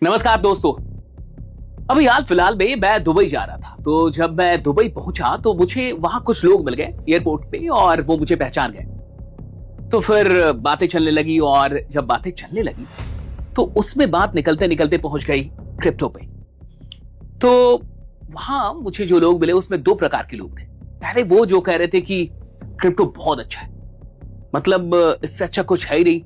नमस्कार दोस्तों। अभी हाल फिलहाल में मैं दुबई जा रहा था, तो जब मैं दुबई पहुंचा तो मुझे वहां कुछ लोग मिल गए एयरपोर्ट पे और वो मुझे पहचान गए। तो फिर बातें चलने लगी और जब बातें चलने लगी तो उसमें बात निकलते निकलते पहुंच गई क्रिप्टो पे। तो वहां मुझे जो लोग मिले उसमें दो प्रकार के लोग थे। पहले वो जो कह रहे थे कि क्रिप्टो बहुत अच्छा है, मतलब इससे अच्छा कुछ है ही नहीं,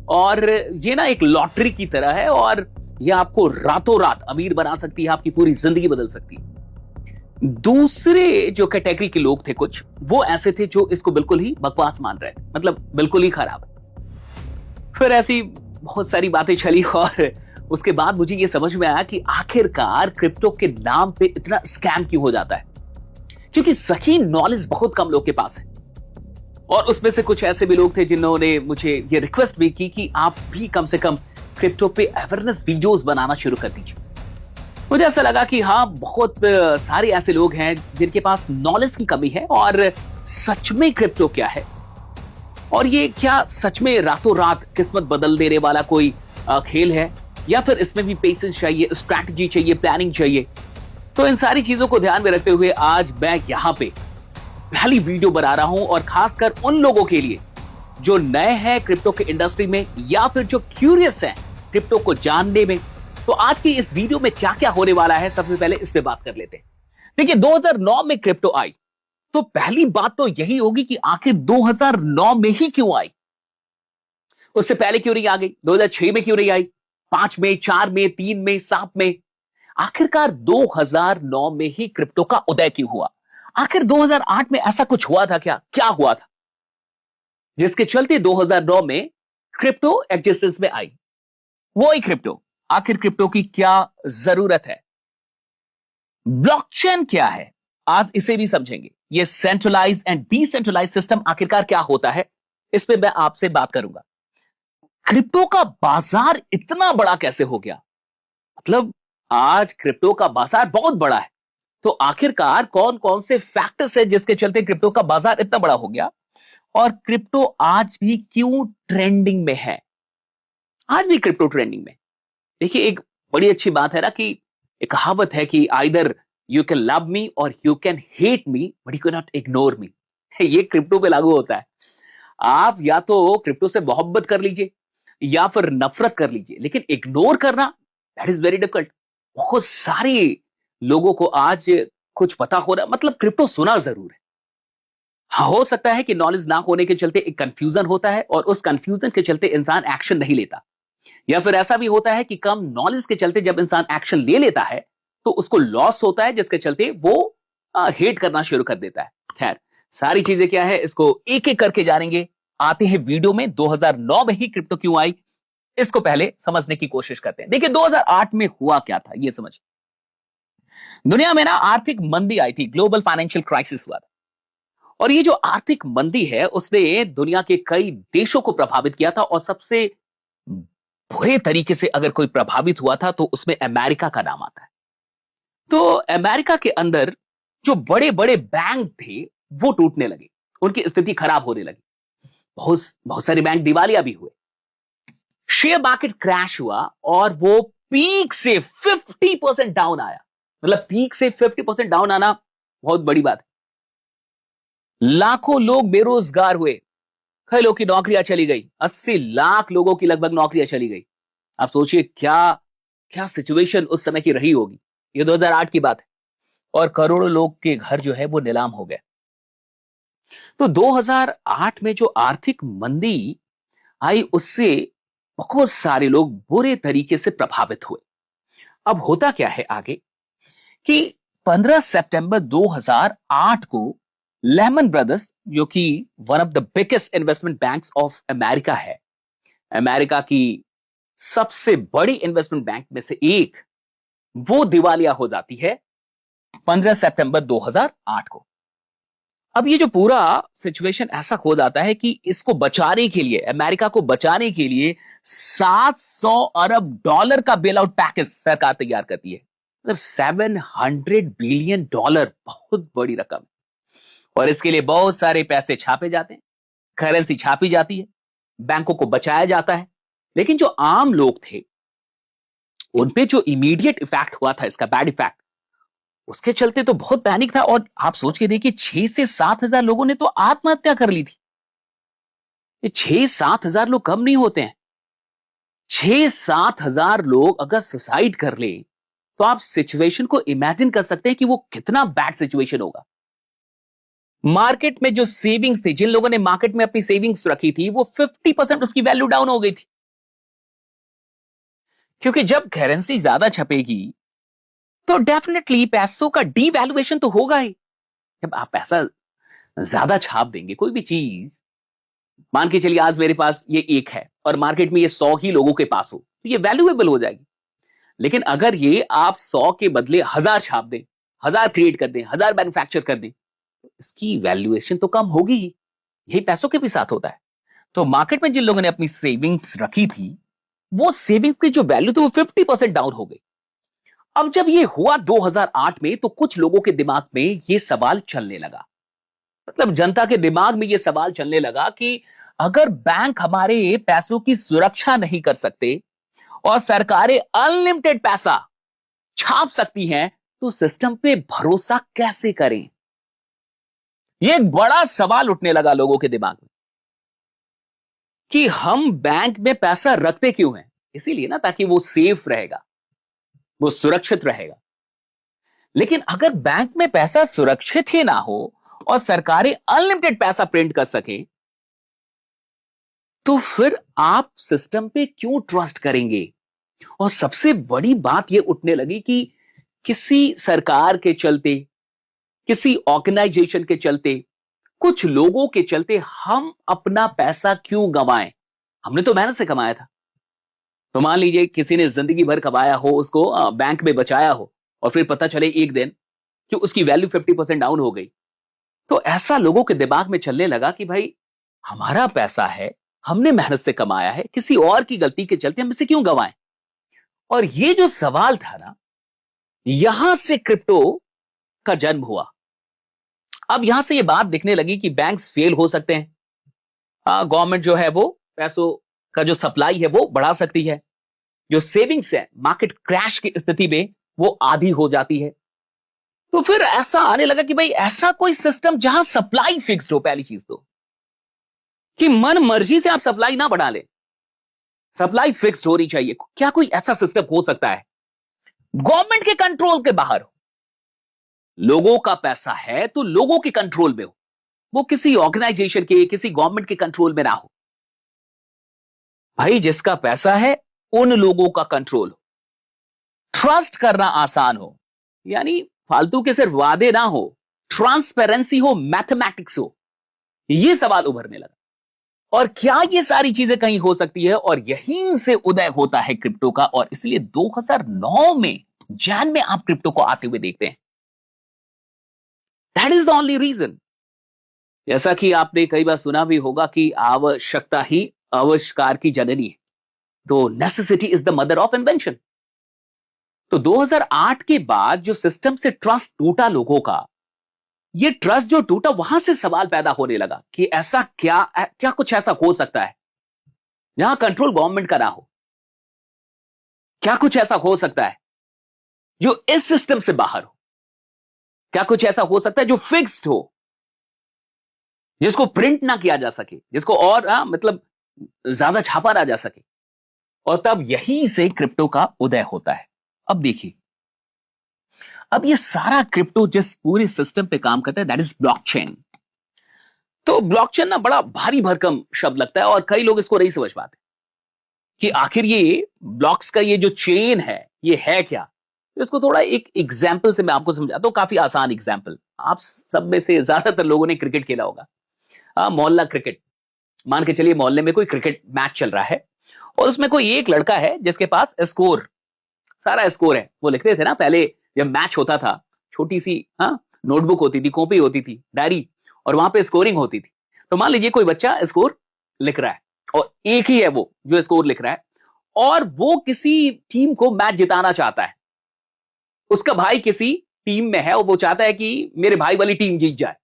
और ये ना एक लॉटरी की तरह है और ये आपको रातों रात अमीर बना सकती है, आपकी पूरी जिंदगी बदल सकती है। दूसरे जो कैटेगरी के लोग थे कुछ, वो ऐसे थे जो इसको बिल्कुल ही बकवास मान रहे थे, मतलब बिल्कुल ही खराब। फिर ऐसी बहुत सारी बातें चली और उसके बाद मुझे ये समझ में आया कि आखिरकार क्रिप्टो के नाम पे इतना स्कैम क्यों हो जाता है। क्योंकि सही नॉलेज बहुत कम लोग के पास है, और उसमें से कुछ ऐसे भी लोग थे जिन्होंने मुझे ये रिक्वेस्ट भी की कि आप भी कम से कम क्रिप्टो पे अवेयरनेस वीडियोस बनाना शुरू कर दीजिए। मुझे ऐसा लगा कि हाँ, बहुत सारे ऐसे लोग हैं जिनके पास नॉलेज की कमी है, और सच में क्रिप्टो क्या है और ये क्या सच में रातों रात किस्मत बदल देने वाला कोई खेल है, या फिर इसमें भी पेशेंस चाहिए, स्ट्रैटेजी चाहिए, प्लानिंग चाहिए। तो इन सारी चीजों को ध्यान में रखते हुए आज मैं यहाँ पे पहली वीडियो बना रहा हूं, और खासकर उन लोगों के लिए जो नए हैं क्रिप्टो के इंडस्ट्री में, या फिर जो क्यूरियस हैं क्रिप्टो को जानने में। तो आज की इस वीडियो में क्या क्या होने वाला है, सबसे पहले इस पे बात कर लेते हैं। देखिए, 2009 में क्रिप्टो आई, तो पहली बात तो यही होगी कि आखिर 2009 में ही क्यों आई। उससे पहले क्यों नहीं आ गई, 2006 में क्यों नहीं आई, 5 में, 4 में, 3 में, 7 में। आखिरकार 2009 में ही क्रिप्टो का उदय क्यों हुआ। आखिर 2008 में ऐसा कुछ हुआ था क्या, क्या हुआ था जिसके चलते 2009 में क्रिप्टो एग्जिस्टेंस में आई। वो ही क्रिप्टो, आखिर क्रिप्टो की क्या जरूरत है, ब्लॉकचेन क्या है, आज इसे भी समझेंगे। ये सेंट्रलाइज एंड डिसेंट्रलाइज सिस्टम आखिरकार क्या होता है, इस पे मैं आपसे बात करूंगा। क्रिप्टो का बाजार इतना बड़ा कैसे हो गया, मतलब आज क्रिप्टो का बाजार बहुत बड़ा है, तो आखिरकार कौन कौन से फैक्टर्स है जिसके चलते क्रिप्टो का बाजार इतना बड़ा हो गया, और क्रिप्टो आज भी क्यों ट्रेंडिंग में है। आज भी क्रिप्टो ट्रेंडिंग में। देखिए, एक बड़ी अच्छी बात है ना कि एक कहावत है कि either you can love me और you can hate me but you can not ignore me. ये क्रिप्टो पे लागू होता है। आप या तो क्रिप्टो से मोहब्बत कर लीजिए या फिर नफरत कर लीजिए, लेकिन इग्नोर करना, दैट इज वेरी डिफिकल्ट। बहुत सारे लोगों को आज कुछ पता हो रहा, मतलब क्रिप्टो सुना जरूर है। हाँ, हो सकता है कि नॉलेज ना होने के चलते एक कंफ्यूजन होता है, और उस कंफ्यूजन के चलते इंसान एक्शन नहीं लेता, या फिर ऐसा भी होता है कि कम नॉलेज के चलते जब इंसान एक्शन ले लेता है तो उसको लॉस होता है, जिसके चलते वो हेट करना शुरू कर देता है। खैर, सारी चीजें क्या है इसको एक एक करके जानेंगे। आते हैं वीडियो में, 2009 में ही क्रिप्टो क्यों आई, इसको पहले समझने की कोशिश करते हैं। देखिए, 2008 में हुआ क्या था ये समझ। दुनिया में ना आर्थिक मंदी आई थी, ग्लोबल फाइनेंशियल क्राइसिस हुआ था। और ये जो आर्थिक मंदी है उसने दुनिया के कई देशों को प्रभावित किया था, और सबसे बुरे तरीके से अगर कोई प्रभावित हुआ था तो उसमें अमेरिका का नाम आता है। तो अमेरिका के अंदर जो बड़े बड़े बैंक थे वो टूटने लगे, उनकी स्थिति खराब होने लगी। बहुत बहुत सारे बैंक दिवालिया भी हुए, शेयर मार्केट क्रैश हुआ, और वो पीक से 50% डाउन आया। मतलब पीक से 50% डाउन आना बहुत बड़ी बात है। लाखों लोग बेरोजगार हुए, कई लोगों की नौकरियां चली गई, 80 लाख लोगों की लगभग नौकरियां चली गई। आप सोचिए क्या क्या सिचुएशन उस समय की रही होगी। ये 2008 की बात है, और करोड़ों लोग के घर जो है वो नीलाम हो गए। तो 2008 में जो आर्थिक मंदी आई उससे बहुत सारे लोग बुरे तरीके से प्रभावित हुए। अब होता क्या है आगे कि 15 सितंबर 2008 को लेमन ब्रदर्स, जो कि one of the biggest investment banks of America है, अमेरिका की सबसे बड़ी इन्वेस्टमेंट बैंक में से एक, वो दिवालिया हो जाती है 15 सितंबर 2008 को। अब ये जो पूरा सिचुएशन ऐसा हो जाता है कि इसको बचाने के लिए, अमेरिका को बचाने के लिए 700 अरब डॉलर का बेल आउट पैकेज सरकार तैयार करती है। मतलब 700 बिलियन डॉलर, बहुत बड़ी रकम है। और इसके लिए बहुत सारे पैसे छापे जाते हैं, करेंसी छापी जाती है, बैंकों को बचाया जाता है। लेकिन जो आम लोग थे उनपे जो इमीडिएट इफेक्ट हुआ था, इसका बैड इफेक्ट, उसके चलते तो बहुत पैनिक था। और आप सोच के देखिए 6 से 7 हजार लोगों ने तो आत्महत्या कर ली थी। ये 6-7 हजार लोग कम नहीं होते हैं। 6-7 हजार लोग अगर सुसाइड कर ले तो आप सिचुएशन को इमेजिन कर सकते हैं कि वो कितना बैड सिचुएशन होगा। मार्केट में जो सेविंग्स थी, जिन लोगों ने मार्केट में अपनी सेविंग्स रखी थी, वो 50% उसकी वैल्यू डाउन हो गई थी। क्योंकि जब करेंसी ज्यादा छपेगी तो डेफिनेटली पैसों का डीवैल्यूएशन तो होगा ही। जब आप पैसा ज्यादा छाप देंगे, कोई भी चीज, मान के चलिए आज मेरे पास ये 1 है और मार्केट में ये 100 ही लोगों के पास हो, तो ये वैल्यूएबल हो जाएगी। लेकिन अगर ये आप 100 के बदले 1000 छाप दें, 1000 क्रिएट कर दें, 1000 मैन्युफैक्चर कर दें, तो इसकी वैल्यूएशन तो कम होगी ही। यही पैसों के भी साथ होता है। तो मार्केट में जिन लोगों ने अपनी सेविंग्स रखी थी, वो सेविंग्स की जो वैल्यू थी वो 50% डाउन हो गई। अब जब ये हुआ 2008 में, तो कुछ लोगों के दिमाग में ये सवाल चलने लगा, मतलब जनता के दिमाग में ये सवाल चलने लगा कि अगर बैंक हमारे पैसों की सुरक्षा नहीं कर सकते और सरकारें अनलिमिटेड पैसा छाप सकती हैं, तो सिस्टम पे भरोसा कैसे करें। ये एक बड़ा सवाल उठने लगा लोगों के दिमाग में कि हम बैंक में पैसा रखते क्यों हैं। इसीलिए ना, ताकि वो सेफ रहेगा, वो सुरक्षित रहेगा। लेकिन अगर बैंक में पैसा सुरक्षित ही ना हो और सरकारें अनलिमिटेड पैसा प्रिंट कर सके, तो फिर आप सिस्टम पे क्यों ट्रस्ट करेंगे। और सबसे बड़ी बात यह उठने लगी कि किसी सरकार के चलते, किसी ऑर्गेनाइजेशन के चलते, कुछ लोगों के चलते हम अपना पैसा क्यों गंवाएं। हमने तो मेहनत से कमाया था। तो मान लीजिए किसी ने जिंदगी भर कमाया हो, उसको बैंक में बचाया हो, और फिर पता चले एक दिन कि उसकी वैल्यू 50% डाउन हो गई, तो ऐसा लोगों के दिमाग में चलने लगा कि भाई हमारा पैसा है, हमने मेहनत से कमाया है, किसी और की गलती के चलते हम इसे क्यों गंवाएं। और ये जो सवाल था ना, यहां से क्रिप्टो का जन्म हुआ। अब यहां से ये बात दिखने लगी कि बैंक्स फेल हो सकते हैं, गवर्नमेंट जो है वो पैसों का जो सप्लाई है वो बढ़ा सकती है, जो सेविंग्स है मार्केट क्रैश की स्थिति में वो आधी हो जाती है। तो फिर ऐसा आने लगा कि भाई ऐसा कोई सिस्टम जहां सप्लाई फिक्स्ड हो, पहली चीज तो कि मन मर्जी से आप सप्लाई ना बढ़ा ले, सप्लाई फिक्स्ड होनी चाहिए। क्या कोई ऐसा सिस्टम हो सकता है गवर्नमेंट के कंट्रोल के बाहर हो। लोगों का पैसा है तो लोगों के कंट्रोल में हो, वो किसी ऑर्गेनाइजेशन के, किसी गवर्नमेंट के कंट्रोल में ना हो। भाई जिसका पैसा है उन लोगों का कंट्रोल हो, ट्रस्ट करना आसान हो, यानी फालतू के सिर्फ वादे ना हो, ट्रांसपेरेंसी हो, मैथमेटिक्स हो। यह सवाल उभरने लगा और क्या ये सारी चीजें कहीं हो सकती है। और यहीं से उदय होता है क्रिप्टो का। और इसलिए 2009 में जैन में आप क्रिप्टो को आते हुए देखते हैं। That is the only reason. जैसा कि आपने कई बार सुना भी होगा कि आवश्यकता ही आविष्कार की जननी है, तो necessity is the mother of invention. तो 2008 के बाद जो सिस्टम से ट्रस्ट टूटा लोगों का, ये ट्रस्ट जो टूटा, वहां से सवाल पैदा होने लगा कि ऐसा क्या कुछ ऐसा हो सकता है जहां कंट्रोल गवर्नमेंट का ना हो। क्या कुछ ऐसा हो सकता है जो इस सिस्टम से बाहर हो। क्या कुछ ऐसा हो सकता है जो फिक्स्ड हो, जिसको प्रिंट ना किया जा सके, जिसको और मतलब ज्यादा छापा ना जा सके। और तब यहीं से क्रिप्टो का उदय होता है। अब देखिए, अब ये सारा क्रिप्टो जिस पूरे सिस्टम पे काम करता है, दैट इज ब्लॉकचेन। तो ब्लॉकचेन ना बड़ा भारी भरकम शब्द लगता है और कई लोग इसको नहीं समझ पाते कि आखिर ये ब्लॉक्स का ये जो चेन ये है क्या। तो इसको थोड़ा एक एग्जाम्पल से मैं आपको समझाता हूं, काफी आसान एग्जाम्पल। आप सब में से ज्यादातर लोगों ने क्रिकेट खेला होगा, मोहल्ला क्रिकेट। मान के चलिए मोहल्ले में कोई क्रिकेट मैच चल रहा है और उसमें कोई एक लड़का है जिसके पास स्कोर, सारा स्कोर है। वो लिखते थे ना पहले जब मैच होता था, छोटी सी नोटबुक होती थी, कॉपी होती थी, डायरी, और वहां पे स्कोरिंग होती थी। तो मान लीजिए कोई बच्चा स्कोर लिख रहा है और एक ही है वो जो स्कोर लिख रहा है, और वो किसी टीम को मैच जिताना चाहता है। उसका भाई किसी टीम में है और वो चाहता है कि मेरे भाई वाली टीम जीत जाए,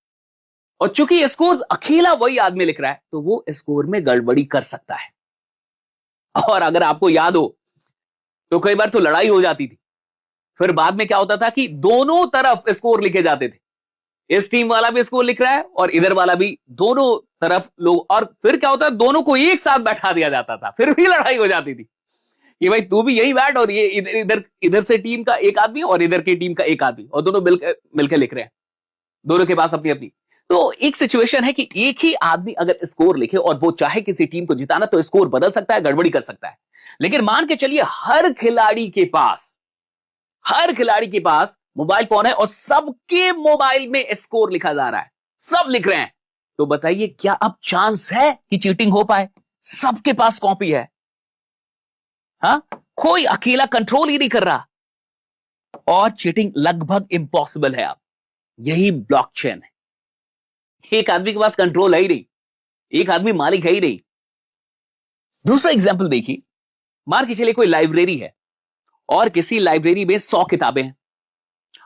और चूंकि स्कोर अकेला वही आदमी लिख रहा है तो वो स्कोर में गड़बड़ी कर सकता है। और अगर आपको याद हो तो कई बार तो लड़ाई हो जाती थी। फिर बाद में क्या होता था कि दोनों तरफ स्कोर लिखे जाते थे, इस टीम वाला भी स्कोर लिख रहा है और इधर वाला भी, दोनों तरफ लोग। और फिर क्या होता है, दोनों को एक साथ बैठा दिया जाता था, फिर भी लड़ाई हो जाती थी कि भाई तू भी यही बैठ, और ये इधर इधर इधर से टीम का एक आदमी और इधर की टीम का एक आदमी, और दोनों मिलकर लिख रहे हैं, दोनों के पास अपनी अपनी। तो एक सिचुएशन है कि एक ही आदमी अगर स्कोर लिखे और वो चाहे किसी टीम को जिताना, तो स्कोर बदल सकता है, गड़बड़ी कर सकता है। लेकिन मान के चलिए हर खिलाड़ी के पास मोबाइल फोन है और सबके मोबाइल में स्कोर लिखा जा रहा है, सब लिख रहे हैं, तो बताइए क्या अब चांस है कि चीटिंग हो पाए? सबके पास कॉपी है, हाँ, कोई अकेला कंट्रोल ही नहीं कर रहा, और चीटिंग लगभग इम्पॉसिबल है। अब यही ब्लॉकचेन है, एक आदमी के पास कंट्रोल है ही नहीं, एक आदमी मालिक है ही नहीं। दूसरा एग्जाम्पल देखिए, मान के चलिए कोई लाइब्रेरी है और किसी लाइब्रेरी में 100 किताबें हैं।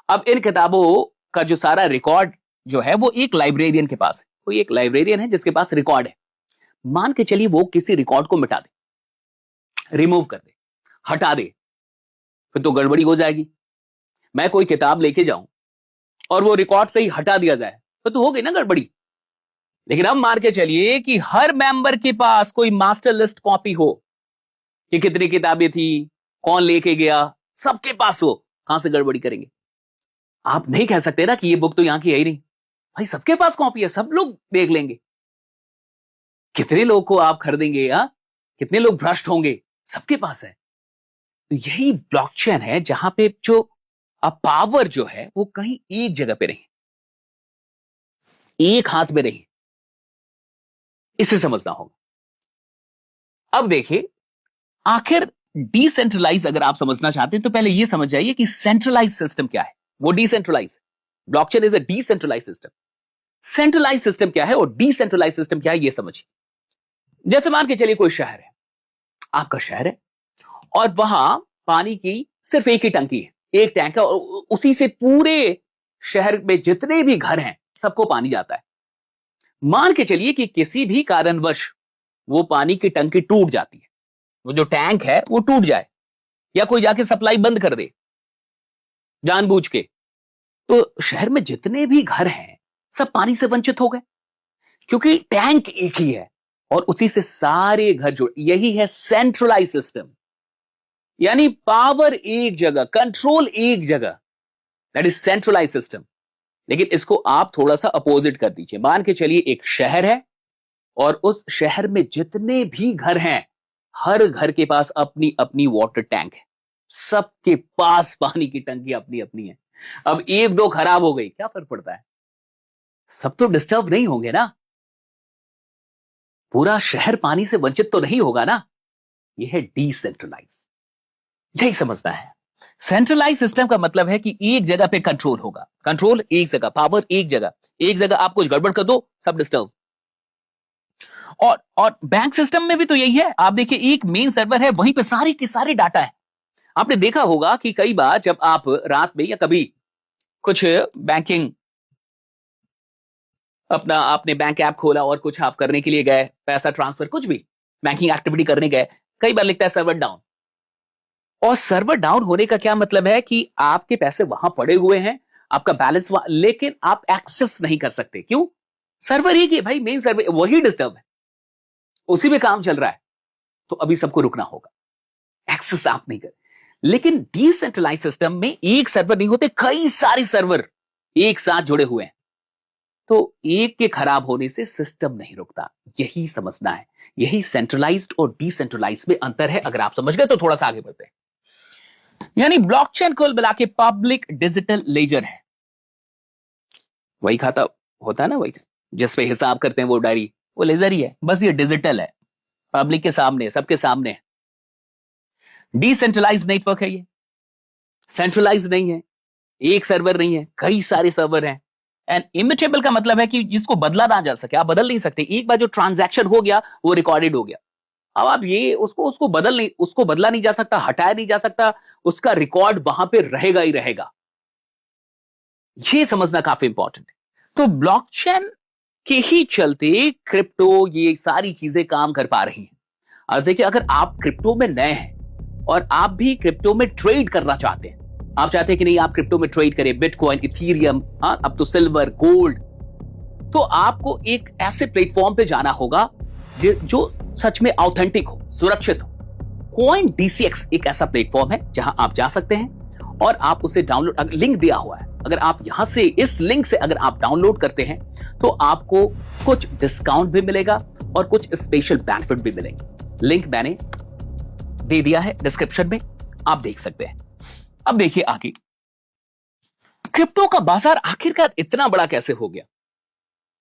अब इन किताबों का जो सारा रिकॉर्ड जो है वो एक लाइब्रेरियन के पास है, कोई एक लाइब्रेरियन है जिसके पास रिकॉर्ड है। मान के चलिए वो किसी रिकॉर्ड को मिटा दे, रिमूव कर दे, हटा दे, फिर तो गड़बड़ी हो जाएगी। मैं कोई किताब लेके जाऊं और वो रिकॉर्ड से ही हटा दिया जाए, तो हो गई ना गड़बड़ी। लेकिन अब मान के चलिए कि हर मेंबर के पास कोई मास्टर लिस्ट कॉपी हो कि कितनी किताबें थी, कौन लेके गया, सबके पास हो, कहां से गड़बड़ी करेंगे? आप नहीं कह सकते ना कि ये बुक तो यहां की है ही नहीं, भाई सबके पास कॉपी है, सब लोग देख लेंगे। कितने लोग को आप खरीदेंगे, कितने लोग भ्रष्ट होंगे, सबके पास है। तो यही ब्लॉकचेन है जहां पे जो पावर जो है वो कहीं एक जगह पे नहीं, एक हाथ में नहीं, इसे समझना होगा। अब देखिए, आखिर डिसेंट्रलाइज अगर आप समझना चाहते हैं तो पहले यह समझ जाइए कि सेंट्रलाइज सिस्टम क्या है। वो decentralize, blockchain is a decentralize system. Centralize system क्या है और डिसेंट्रलाइज सिस्टम क्या है, यह समझिए। जैसे मान के चलिए कोई शहर है, आपका शहर है, और वहां पानी की सिर्फ एक ही टंकी है, एक टैंक है, और उसी से पूरे शहर में जितने भी घर हैं सबको पानी जाता है। मान के चलिए कि किसी भी कारणवश वो पानी की टंकी टूट जाती है, वो जो टैंक है वो टूट जाए, या कोई जाके सप्लाई बंद कर दे जानबूझ के, तो शहर में जितने भी घर हैं सब पानी से वंचित हो गए, क्योंकि टैंक एक ही है और उसी से सारे घर जुड़। यही है सेंट्रलाइज सिस्टम, यानी पावर एक जगह, कंट्रोल एक जगह, दैट इज सेंट्रलाइज सिस्टम। लेकिन इसको आप थोड़ा सा अपोजिट कर दीजिए। मान के चलिए एक शहर है और उस शहर में जितने भी घर हैं, हर घर के पास अपनी अपनी वाटर टैंक है, सबके पास पानी की टंकी अपनी अपनी है। अब एक दो खराब हो गई, क्या फर्क पड़ता है, सब तो डिस्टर्ब नहीं होंगे ना, पूरा शहर पानी से वंचित तो नहीं होगा ना। यह है डिसेंट्रलाइज, यही समझना है। सेंट्रलाइज सिस्टम का मतलब है कि एक जगह पे कंट्रोल होगा, कंट्रोल एक जगह, पावर एक जगह, एक जगह आप कुछ गड़बड़ कर दो सब डिस्टर्ब। और बैंक सिस्टम में भी तो यही है। आप देखिए, एक मेन सर्वर है, वहीं पे सारी की सारी डाटा है। आपने देखा होगा कि कई बार जब आप रात में या कभी कुछ बैंकिंग, अपना आपने बैंक ऐप खोला और कुछ आप करने के लिए गए, पैसा ट्रांसफर, कुछ भी बैंकिंग एक्टिविटी करने गए, कई बार लिखता है सर्वर डाउन। और सर्वर डाउन होने का क्या मतलब है कि आपके पैसे वहां पड़े हुए हैं, आपका बैलेंस वहां, लेकिन आप एक्सेस नहीं कर सकते। क्यों? सर्वर ही है भाई, मेन सर्वर वही डिस्टर्ब है, उसी में काम चल रहा है, तो अभी सबको रुकना होगा, एक्सेस आप नहीं कर। लेकिन डिसेंट्रलाइज सिस्टम में एक सर्वर नहीं होते, कई सारे सर्वर एक साथ जुड़े हुए हैं, तो एक के खराब होने से सिस्टम नहीं रुकता। यही समझना है, यही सेंट्रलाइज्ड और डिसेंट्रलाइज्ड में अंतर है। अगर आप समझ गए तो थोड़ा सा आगे बढ़ते हैं। यानी ब्लॉकचेन कुल मिला के पब्लिक डिजिटल लेजर है, वही खाता होता है ना, वही जिस पे हिसाब करते हैं वो डायरी, वो लेजर ही है, बस ये डिजिटल है, पब्लिक के सामने, सबके सामने है। डिसेंट्रलाइज नेटवर्क है ये, सेंट्रलाइज नहीं है, एक सर्वर नहीं है, कई सारे सर्वर हैं। एंड इम्यूटेबल का मतलब है कि जिसको बदला ना जा सके, आप बदल नहीं सकते। एक बार जो ट्रांजैक्शन हो गया वो रिकॉर्डेड हो गया, अब आप ये उसको बदला नहीं जा सकता, हटाया नहीं जा सकता, उसका रिकॉर्ड वहां पे रहेगा ही रहेगा। ये समझना काफी इंपॉर्टेंट है। तो ब्लॉकचेन के ही चलते क्रिप्टो, ये सारी चीजें काम कर पा रही हैं। और देखिए, अगर आप क्रिप्टो में नए हैं और आप भी क्रिप्टो में ट्रेड करना चाहते हैं, आप चाहते हैं कि नहीं आप क्रिप्टो में ट्रेड करें, बिटकॉइन, इथीरियम, अब तो सिल्वर, गोल्ड, तो आपको एक ऐसे प्लेटफॉर्म पे जाना होगा जो सच में ऑथेंटिक हो, सुरक्षित हो। कॉइन DCX एक ऐसा प्लेटफॉर्म है जहां आप जा सकते हैं और आप उसे डाउनलोड, लिंक दिया हुआ है, अगर आप यहां से इस लिंक से अगर आप डाउनलोड करते हैं तो आपको कुछ डिस्काउंट भी मिलेगा और कुछ स्पेशल बेनिफिट भी मिलेंगे। लिंक मैंने दे दिया है डिस्क्रिप्शन में, आप देख सकते हैं। अब देखिए आगे, क्रिप्टो का बाजार आखिरकार इतना बड़ा कैसे हो गया,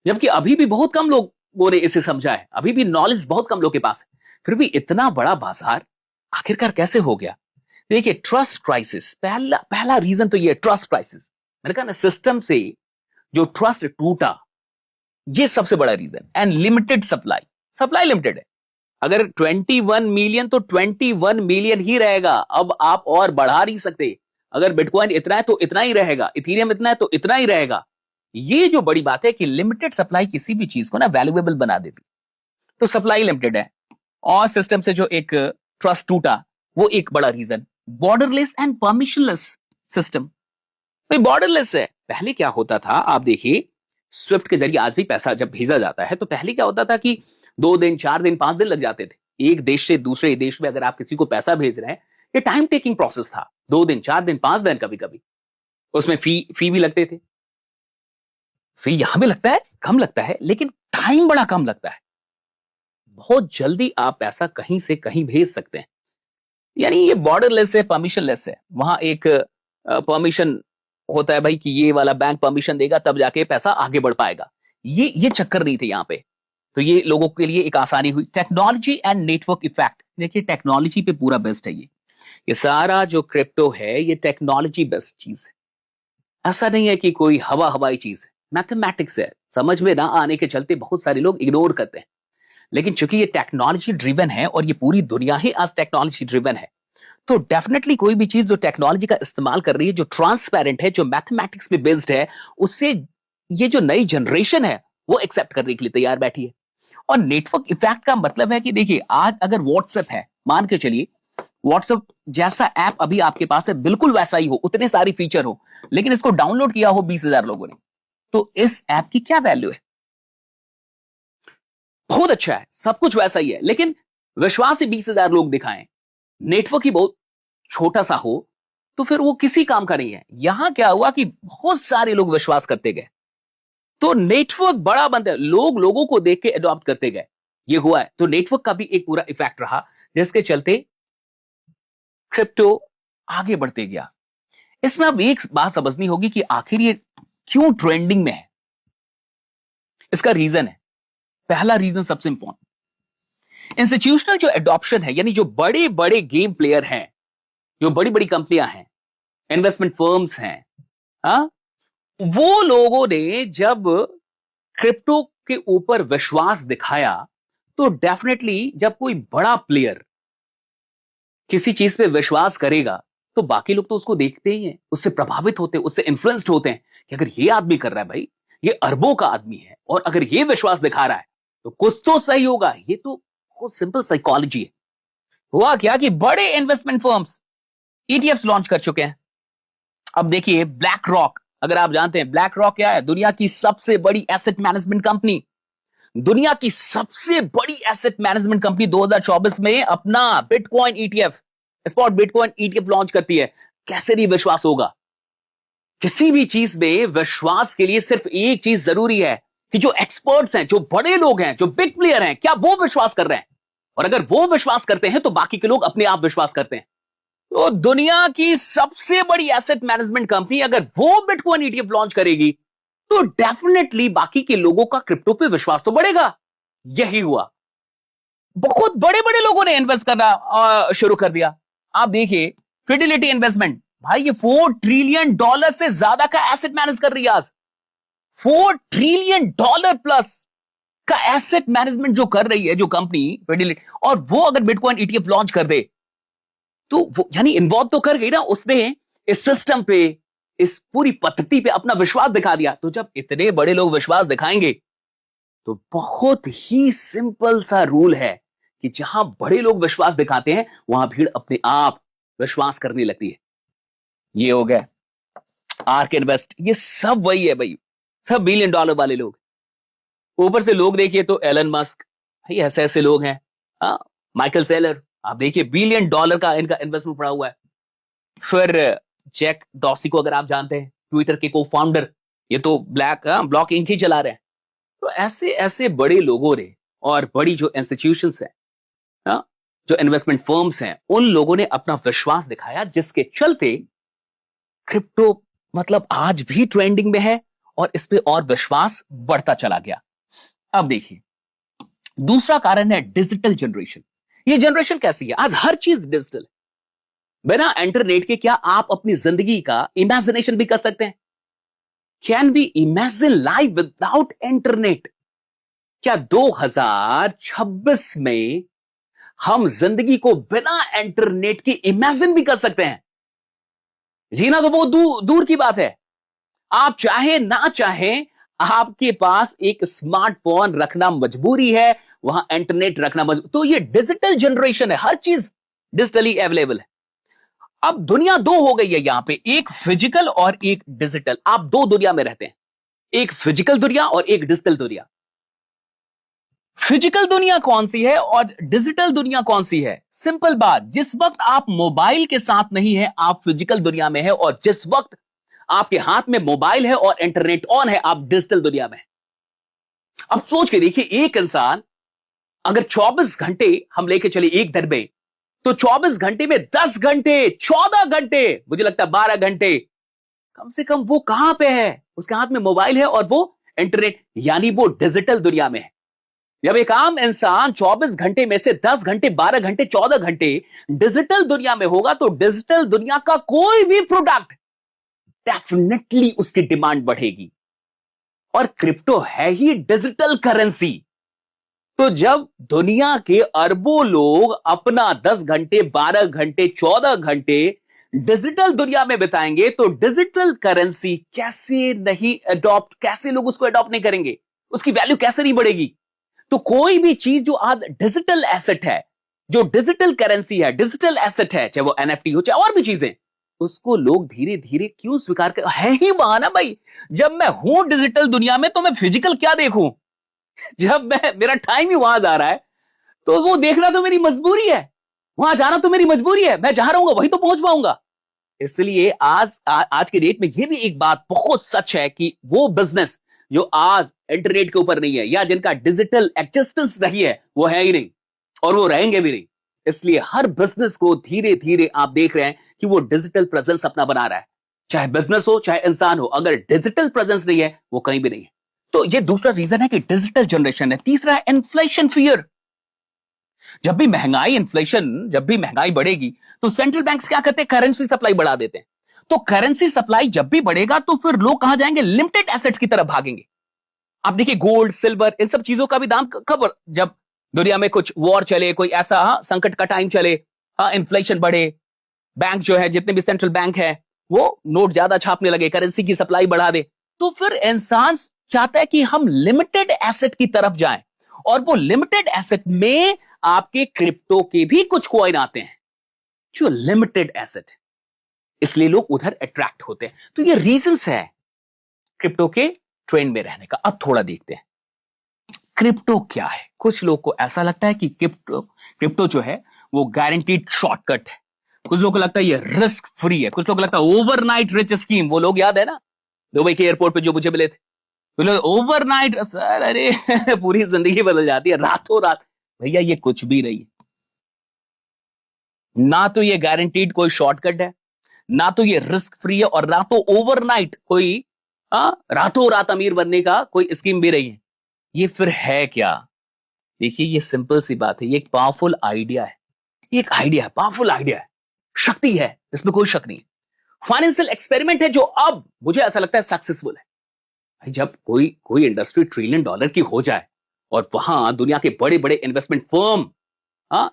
जबकि अभी भी बहुत कम लोगों ने इसे समझा है, अभी भी नॉलेज बहुत कम लोगों के पास है, फिर भी इतना बड़ा बाजार आखिरकार कैसे हो गया। देखिए, ट्रस्ट क्राइसिस, पहला रीजन तो ये ट्रस्ट क्राइसिस। मैंने कहा ना, सिस्टम से जो ट्रस्ट टूटा, ये सबसे बड़ा reason. And limited supply limited है। अगर 21 मिलियन तो 21 मिलियन ही रहेगा, अब आप और बढ़ा नहीं सकते। अगर बिटकॉइन इतना है तो इतना ही रहेगा, इथीरियम इतना है तो इतना ही रहेगा। ये जो बड़ी बात है कि लिमिटेड सप्लाई किसी भी चीज को ना वैल्यूएबल बना देती, तो सप्लाई लिमिटेड है और सिस्टम से जो एक ट्रस्ट टूटा, वो एक बड़ा reason. Borderless and permissionless system, भाई बॉर्डरलेस है। पहले क्या होता था, आप देखिए, स्विफ्ट के जरिए आज भी पैसा जब भेजा जाता है, तो पहले क्या होता था कि 2 दिन, 4 दिन, 5 दिन लग जाते थे। एक देश से दूसरे देश में अगर आप किसी को पैसा भेज रहे हैं, ये टाइम टेकिंग प्रोसेस था। 2 दिन, 4 दिन, 5 दिन, कभी कभी उसमें फी भी लगते थे। फी यहां भी लगता है, कम लगता है, लेकिन टाइम बड़ा कम लगता है। बहुत जल्दी आप पैसा कहीं से कहीं भेज सकते हैं। यानी ये बॉर्डरलेस है, परमिशनलेस है। वहां एक परमिशन होता है भाई कि ये वाला बैंक परमिशन देगा तब जाके पैसा आगे बढ़ पाएगा। ये चक्कर नहीं थे यहां पे, तो ये लोगों के लिए एक आसानी हुई। टेक्नोलॉजी एंड नेटवर्क इफेक्ट, देखिए टेक्नोलॉजी पे पूरा बेस्ड है ये सारा जो क्रिप्टो है, ये टेक्नोलॉजी बेस्ड चीज है। ऐसा नहीं है कि कोई हवाई चीज है, मैथमेटिक्स है। समझ में ना आने के चलते बहुत सारे लोग इग्नोर करते हैं, लेकिन चूंकि ये टेक्नोलॉजी ड्रिवन है और ये पूरी दुनिया ही आज टेक्नोलॉजी ड्रिवन है, तो डेफिनेटली कोई भी चीज जो टेक्नोलॉजी का इस्तेमाल कर रही है, जो ट्रांसपेरेंट है, जो मैथमेटिक्स पे बेस्ड है, उससे ये जो नई जनरेशन है वो एक्सेप्ट करने के लिए तैयार बैठी है। और नेटवर्क इफेक्ट का मतलब है कि देखिए, आज अगर व्हाट्सएप है, मान के चलिए व्हाट्सएप जैसा ऐप अभी आपके पास है, बिल्कुल वैसा ही हो, उतने सारी फीचर हो, लेकिन इसको डाउनलोड किया हो 20,000 लोगों ने, तो इस ऐप की क्या वैल्यू है? बहुत अच्छा है, सब कुछ वैसा ही है, लेकिन विश्वास से 20,000 लोग दिखाएं, नेटवर्क ही बहुत छोटा सा हो, तो फिर वो किसी काम का नहीं है। यहां क्या हुआ कि बहुत सारे लोग विश्वास करते गए, तो नेटवर्क बड़ा बनता है, लोग लोगों को देख के अडॉप्ट करते गए, ये हुआ है। तो नेटवर्क का भी एक पूरा इफेक्ट रहा, जिसके चलते क्रिप्टो आगे बढ़ते गया। इसमें अब एक बात समझनी होगी कि आखिर ये क्यों ट्रेंडिंग में है। इसका रीजन है, पहला रीजन सबसे इंपॉर्टेंट, इंस्टीट्यूशनल जो एडॉप्शन है, यानी जो बड़े बड़े गेम प्लेयर हैं, जो बड़ी बड़ी कंपनियां हैं, इन्वेस्टमेंट फर्म्स हैं, हाँ, वो लोगों ने जब क्रिप्टो के ऊपर विश्वास दिखाया, तो डेफिनेटली जब कोई बड़ा प्लेयर किसी चीज पे विश्वास करेगा, तो बाकी लोग तो उसको देखते ही हैं, उससे प्रभावित होते हैं, उससे इन्फ्लुएंस्ड होते हैं कि अगर ये आदमी कर रहा है, भाई ये अरबों का आदमी है, और अगर ये विश्वास दिखा रहा है तो कुछ तो सही होगा। ये तो बहुत सिंपल साइकोलॉजी है। हुआ क्या कि बड़े इन्वेस्टमेंट फर्म्स ईटीएफ्स लॉन्च कर चुके हैं। अब देखिए, ब्लैक रॉक, अगर आप जानते हैं ब्लैक रॉक क्या है, दुनिया की सबसे बड़ी एसेट मैनेजमेंट कंपनी, दुनिया की सबसे बड़ी एसेट मैनेजमेंट कंपनी 2024 में अपना bitcoin ETF, spot bitcoin ETF launch करती है। कैसे नहीं विश्वास होगा? किसी भी चीज में विश्वास के लिए सिर्फ एक चीज जरूरी है कि जो एक्सपर्ट्स हैं, जो बड़े लोग हैं, जो बिग प्लेयर हैं, क्या वो विश्वास कर रहे हैं? और अगर वो विश्वास करते हैं तो बाकी के लोग अपने आप विश्वास करते हैं। तो दुनिया की सबसे बड़ी एसेट मैनेजमेंट कंपनी अगर वो बिटकॉइन ईटीएफ लॉन्च करेगी, तो डेफिनेटली बाकी के लोगों का क्रिप्टो पे विश्वास तो बढ़ेगा। यही हुआ, बहुत बड़े बड़े लोगों ने इन्वेस्ट करना शुरू कर दिया। आप देखिए, फिडिलिटी इन्वेस्टमेंट, भाई ये $4 ट्रिलियन से ज्यादा का एसेट मैनेज कर रही है आज। $4 ट्रिलियन प्लस का एसेट मैनेजमेंट जो कर रही है जो कंपनी फिडिलिटी, और वो अगर बिटकॉइन ईटीएफ लॉन्च कर दे, तो वो यानी इन्वॉल्व तो कर गई ना, उसने इस सिस्टम पे, इस पूरी पद्धति पे अपना विश्वास दिखा दिया। तो जब इतने बड़े लोग विश्वास दिखाएंगे, तो बहुत ही सिंपल सा रूल है कि जहां बड़े लोग विश्वास दिखाते हैं वहां भीड़ अपने आप विश्वास करने लगती है। ये हो गया आर्क इन्वेस्ट, ये सब वही है भाई, सब बिलियन डॉलर वाले लोग। ऊपर से लोग देखिए तो एलन मस्क, भाई ऐसे ऐसे लोग हैं। हाँ, माइकल सेलर, आप देखिए बिलियन डॉलर का इनका इन्वेस्टमेंट पड़ा हुआ है। फिर जैक डॉर्सी को अगर आप जानते हैं, ट्विटर के को फाउंडर, ये तो ब्लॉक इंक ही चला रहे हैं। तो ऐसे ऐसे बड़े लोगों ने और बड़ी जो इंस्टीट्यूशंस हैं, हाँ, जो इन्वेस्टमेंट फर्म्स हैं, उन लोगों ने अपना विश्वास दिखाया, जिसके चलते क्रिप्टो मतलब आज भी ट्रेंडिंग में है और इस पे और विश्वास बढ़ता चला गया। अब देखिए दूसरा कारण है डिजिटल जनरेशन। ये जनरेशन कैसी है? आज हर चीज डिजिटल है। बिना इंटरनेट के क्या आप अपनी जिंदगी का इमेजिनेशन भी कर सकते हैं? Can we imagine life without internet? क्या 2026 में हम जिंदगी को बिना इंटरनेट के इमेजिन भी कर सकते हैं? जीना तो बहुत दूर की बात है। आप चाहे ना चाहें, आपके पास एक स्मार्टफोन रखना मजबूरी है, वहां इंटरनेट रखना मजबूरी। तो ये डिजिटल जनरेशन है, हर चीज डिजिटली अवेलेबल है। अब दुनिया दो हो गई है यहां पे, एक फिजिकल और एक डिजिटल। आप दो दुनिया में रहते हैं, एक फिजिकल दुनिया और एक डिजिटल दुनिया। फिजिकल दुनिया कौन सी है और डिजिटल दुनिया कौन सी है? सिंपल बात, जिस वक्त आप मोबाइल के साथ नहीं है आप फिजिकल दुनिया में है, और जिस वक्त आपके हाथ में मोबाइल है और इंटरनेट ऑन है आप डिजिटल दुनिया में है। अब सोच के देखिए, एक इंसान अगर 24 घंटे हम लेके चले एक दिन में, तो 24 घंटे में 10 घंटे, 14 घंटे, मुझे लगता है 12 घंटे कम से कम वो कहां पे है? उसके हाथ में मोबाइल है और वो इंटरनेट, यानी वो डिजिटल दुनिया में है। जब एक आम इंसान 24 घंटे में से 10 घंटे, 12 घंटे, 14 घंटे डिजिटल दुनिया में होगा, तो डिजिटल दुनिया का कोई भी प्रोडक्ट डेफिनेटली उसकी डिमांड बढ़ेगी। और क्रिप्टो है ही डिजिटल करेंसी। तो जब दुनिया के अरबों लोग अपना 10 घंटे, 12 घंटे, 14 घंटे डिजिटल दुनिया में बिताएंगे, तो डिजिटल करेंसी कैसे नहीं अडॉप्ट, कैसे लोग उसको अडॉप्ट नहीं करेंगे? उसकी वैल्यू कैसे नहीं बढ़ेगी? तो कोई भी चीज जो आज डिजिटल एसेट है, जो डिजिटल करेंसी है, डिजिटल एसेट है, चाहे वो एनएफटी हो चाहे और भी चीजें, उसको लोग धीरे धीरे क्यों स्वीकार कर, है ही वहां ना भाई। जब मैं हूं डिजिटल दुनिया में तो मैं फिजिकल क्या देखूं? जब मैं, मेरा टाइम ही वहां जा रहा है, तो वो देखना तो मेरी मजबूरी है, वहां जाना तो मेरी मजबूरी है। मैं जहां रहूंगा वही तो पहुंच पाऊंगा। इसलिए आज के डेट में ये भी एक बात बहुत सच है कि वो बिजनेस जो आज इंटरनेट के ऊपर नहीं है, या जिनका डिजिटल एक्जिस्टेंस नहीं है, वो है ही नहीं और वो रहेंगे भी नहीं। इसलिए हर बिजनेस को धीरे धीरे आप देख रहे हैं कि वो डिजिटल प्रेजेंस अपना बना रहा है। चाहे बिजनेस हो चाहे इंसान हो, अगर डिजिटल प्रेजेंस नहीं है वो कहीं भी नहीं है। तो ये दूसरा रीजन है कि डिजिटल जनरेशन है। तीसरा है इन्फ्लेशन फियर। जब भी महंगाई बढ़ेगी तो सेंट्रल बैंक्स क्या करते हैं? करेंसी सप्लाई बढ़ा देते हैं। तो करेंसी सप्लाई जब भी बढ़ेगा तो फिर लोग कहां जाएंगे? लिमिटेड एसेट्स की तरफ भागेंगे। आप देखिए गोल्ड, सिल्वर, इन सब चीजों का भी दाम कब, जब दुनिया में कुछ वॉर चले, कोई ऐसा संकट का टाइम चले, इन्फ्लेशन बढ़े, बैंक जो है, जितने भी सेंट्रल बैंक है, वो नोट ज्यादा छापने लगे, करेंसी की सप्लाई बढ़ा दे, तो फिर इंसान चाहता है कि हम लिमिटेड एसेट की तरफ जाएं। और वो लिमिटेड एसेट में आपके क्रिप्टो के भी कुछ कॉइन आते हैं जो लिमिटेड एसेट है, इसलिए लोग उधर अट्रैक्ट होते हैं। तो ये रीजंस है क्रिप्टो के ट्रेंड में रहने का। अब थोड़ा देखते हैं क्रिप्टो क्या है। कुछ लोग को ऐसा लगता है कि क्रिप्टो जो है वो गारंटीड शॉर्टकट है। कुछ लोगों को लगता है ये रिस्क फ्री है। कुछ लोगों को लगता है ओवरनाइट रिच स्कीम। वो लोग याद है ना दुबई के एयरपोर्ट पे जो मुझे मिले थे, बोले ओवरनाइट सर, अरे पूरी जिंदगी बदल जाती है रातों रात। भैया ये कुछ भी नहीं है। ना तो ये गारंटीड कोई शॉर्टकट है, ना तो ये रिस्क फ्री है, और ना तो ओवरनाइट कोई रातों रात अमीर बनने का कोई स्कीम भी रही है। ये फिर है क्या? देखिए ये सिंपल सी बात है, ये एक पावरफुल आइडिया है। एक आइडिया है, पावरफुल आइडिया है, शक्ति है, इसमें कोई शक नहीं। फाइनेंशियल एक्सपेरिमेंट है जो अब मुझे ऐसा लगता है सक्सेसफुल है। जब कोई इंडस्ट्री ट्रिलियन डॉलर की हो जाए और वहां दुनिया के बड़े बड़े इन्वेस्टमेंट फर्म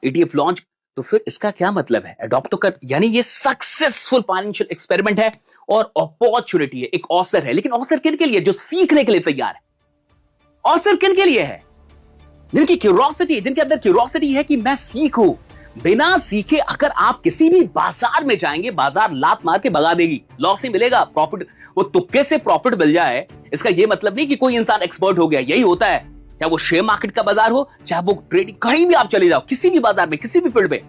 ईटीएफ लॉन्च, तो फिर इसका क्या मतलब है? अडॉप्ट तो कर, यानी ये सक्सेसफुल फाइनेंशियल एक्सपेरिमेंट है और अपॉर्चुनिटी है, एक अवसर है। लेकिन अवसर किन के लिए? जो सीखने के लिए तैयार है। अवसर किन के लिए है? जिनकी क्यूरोसिटी, जिनके अंदर क्यूरोसिटी है कि मैं सीखूं। बिना सीखे अगर आप किसी भी बाजार में जाएंगे, बाजार लात मार के भगा देगी, लॉस ही मिलेगा। प्रॉफिट, वो तुक्के से प्रॉफिट मिल जाए, इसका ये मतलब नहीं कि कोई इंसान एक्सपर्ट हो गया। यही होता है, चाहे वो शेयर मार्केट का बाजार हो, चाहे वो ट्रेडिंग, कहीं भी आप चले जाओ, किसी भी बाजार में, किसी भी फील्ड में,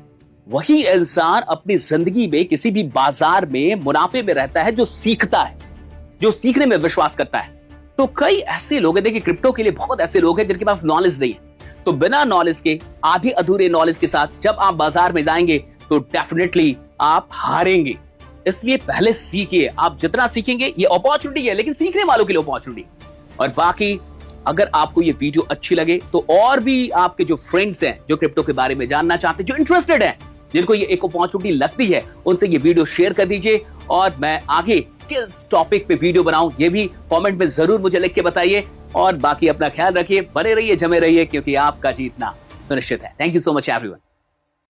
वही इंसान अपनी जिंदगी में किसी भी बाजार में मुनाफे में रहता है जो सीखता है, जो सीखने में विश्वास करता है। तो कई ऐसे लोग हैं, देखिए क्रिप्टो के लिए बहुत ऐसे लोग हैं जिनके पास नॉलेज नहीं है। तो बिना नॉलेज के, आधे अधूरे नॉलेज के साथ जब आप बाजार में जाएंगे तो डेफिनेटली आप हारेंगे। इसलिए पहले सीखिए। आप जितना सीखेंगे, ये अपॉर्चुनिटी है, लेकिन सीखने वालों के लिए अपॉर्चुनिटी। और बाकी अगर आपको ये वीडियो अच्छी लगे तो और भी आपके जो फ्रेंड्स हैं, जो क्रिप्टो के बारे में जानना चाहते हैं, जो इंटरेस्टेड हैं, जिनको ये एक अपॉर्चुनिटी लगती है, उनसे ये वीडियो शेयर कर दीजिए। और मैं आगे किस टॉपिक पे वीडियो बनाऊं, ये भी कमेंट में जरूर मुझे लिख के बताइए। और बाकी अपना ख्याल रखिए, बने रहिए, जमे रहिए, क्योंकि आपका जीतना सुनिश्चित है। Thank you so much everyone.